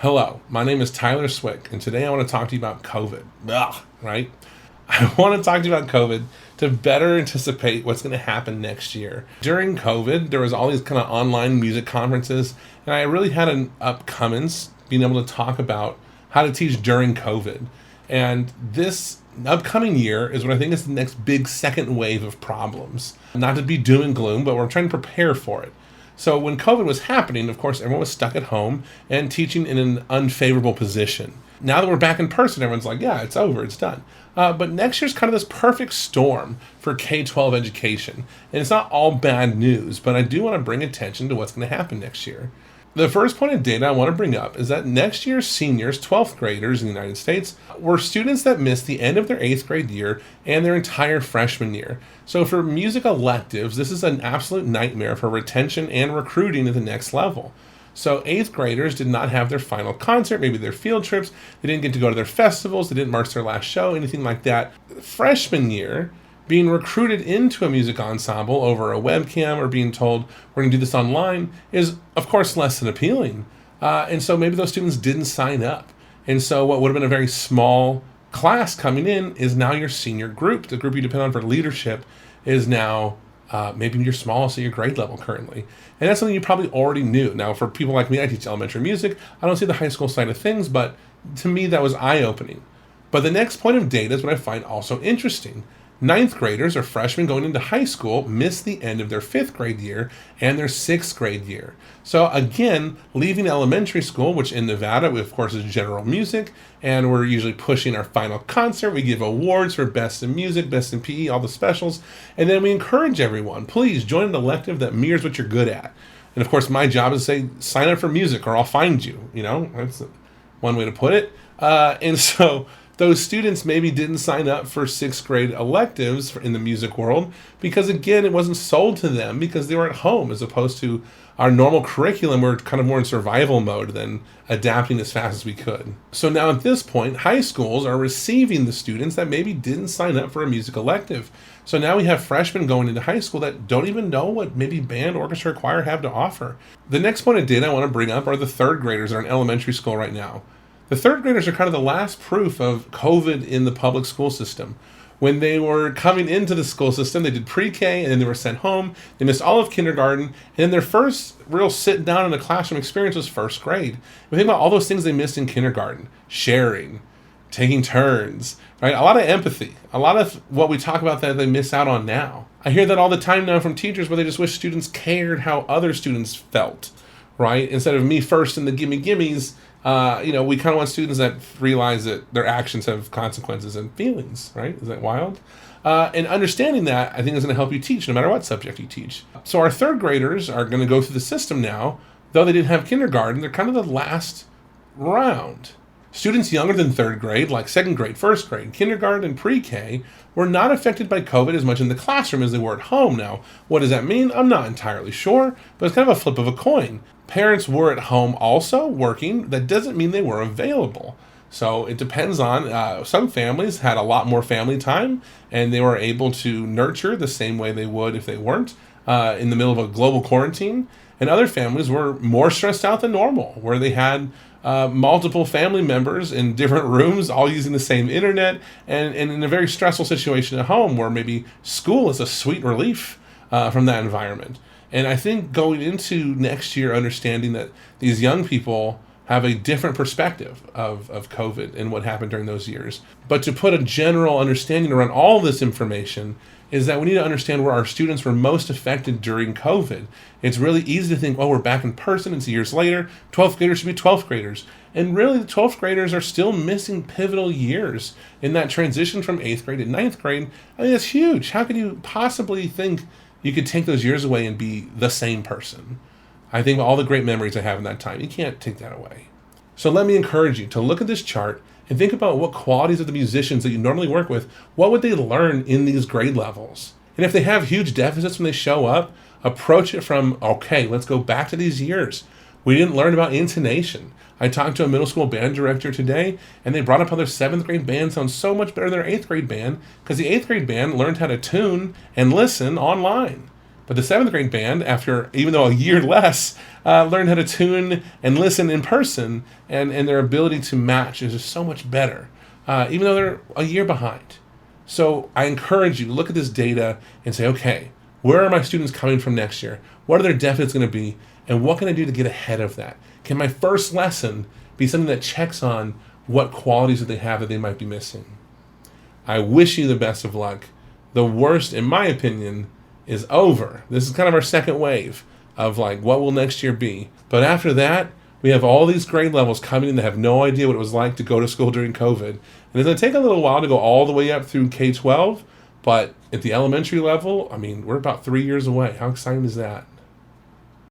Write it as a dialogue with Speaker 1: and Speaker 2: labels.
Speaker 1: Hello, my name is Tyler Swick, and today I want to talk to you about COVID. Ugh, right? I want to talk to you about COVID to better anticipate what's going to happen next year. During COVID, there was all these kind of online music conferences, and I really had an upcomings being able to talk about how to teach during COVID. And this upcoming year is what I think is the next big second wave of problems. Not to be doom and gloom, but we're trying to prepare for it. So when COVID was happening, of course, everyone was stuck at home and teaching in an unfavorable position. Now that we're back in person, everyone's like, yeah, it's over, it's done. But next year's kind of this perfect storm for K-12 education. And it's not all bad news, but I do want to bring attention to what's going to happen next year. The first point of data I want to bring up is that next year's seniors, 12th graders in the United States, were students that missed the end of their 8th grade year and their entire freshman year. So for music electives, this is an absolute nightmare for retention and recruiting at the next level. So 8th graders did not have their final concert, maybe their field trips, they didn't get to go to their festivals, they didn't march their last show, anything like that. Freshman year, being recruited into a music ensemble over a webcam or being told we're going to do this online is, of course, less than appealing. And so maybe those students didn't sign up. And so what would have been a very small class coming in is now your senior group. The group you depend on for leadership is now maybe your smallest at your grade level currently. And that's something you probably already knew. Now, for people like me, I teach elementary music. I don't see the high school side of things, but to me, that was eye-opening. But the next point of data is what I find also interesting. 9th graders or freshmen going into high school miss the end of their 5th grade year and their 6th grade year. So again, leaving elementary school, which in Nevada, of course, is general music, and we're usually pushing our final concert. We give awards for best in music, best in PE, all the specials, and then we encourage everyone, please join an elective that mirrors what you're good at. And of course, my job is to say, sign up for music or I'll find you. You know, that's one way to put it. And so those students maybe didn't sign up for 6th grade electives in the music world because, again, it wasn't sold to them because they were at home, as opposed to our normal curriculum. We're kind of more in survival mode than adapting as fast as we could. So now at this point, high schools are receiving the students that maybe didn't sign up for a music elective. So now we have freshmen going into high school that don't even know what maybe band, orchestra, choir have to offer. The next point of data I want to bring up are the 3rd graders that are in elementary school right now. The 3rd graders are kind of the last proof of COVID in the public school system. When they were coming into the school system, they did pre-K and then they were sent home. They missed all of kindergarten. And then their first real sit down in a classroom experience was 1st grade. We think about all those things they missed in kindergarten: sharing, taking turns, right? A lot of empathy, a lot of what we talk about that they miss out on now. I hear that all the time now from teachers where they just wish students cared how other students felt, right? Instead of me first and the gimmies, we kind of want students that realize that their actions have consequences and feelings, right? Is that wild? And understanding that, I think, is going to help you teach no matter what subject you teach. So our 3rd graders are going to go through the system now. Though they didn't have kindergarten, they're kind of the last round. Students younger than 3rd grade, like 2nd grade, 1st grade, kindergarten, and pre-K, were not affected by COVID as much in the classroom as they were at home. Now, what does that mean? I'm not entirely sure, but it's kind of a flip of a coin. Parents were at home also working. That doesn't mean they were available. So it depends on, some families had a lot more family time and they were able to nurture the same way they would if they weren't in the middle of a global quarantine. And other families were more stressed out than normal, where they had multiple family members in different rooms, all using the same internet, and in a very stressful situation at home where maybe school is a sweet relief from that environment. And I think going into next year, understanding that these young people have a different perspective of COVID and what happened during those years. But to put a general understanding around all this information is that we need to understand where our students were most affected during COVID. It's really easy to think, oh, we're back in person, it's years later, 12th graders should be 12th graders. And really, the 12th graders are still missing pivotal years in that transition from 8th grade to 9th grade. I mean, that's huge. How could you possibly think you could take those years away and be the same person? I think all the great memories I have in that time, you can't take that away. So let me encourage you to look at this chart and think about what qualities of the musicians that you normally work with, what would they learn in these grade levels? And if they have huge deficits when they show up, approach it from, okay, let's go back to these years. We didn't learn about intonation. I talked to a middle school band director today, and they brought up how their 7th grade band sounds so much better than their 8th grade band because the 8th grade band learned how to tune and listen online. But the 7th grade band, after even though a year less, learned how to tune and listen in person, and their ability to match is just so much better, even though they're a year behind. So I encourage you to look at this data and say, okay, where are my students coming from next year? What are their deficits going to be? And what can I do to get ahead of that? Can my first lesson be something that checks on what qualities that they have that they might be missing? I wish you the best of luck. The worst, in my opinion, is over. This is kind of our second wave of like, what will next year be? But after that, we have all these grade levels coming in that have no idea what it was like to go to school during COVID. And it's going to take a little while to go all the way up through K-12, but at the elementary level, I mean, we're about 3 years away. How exciting is that?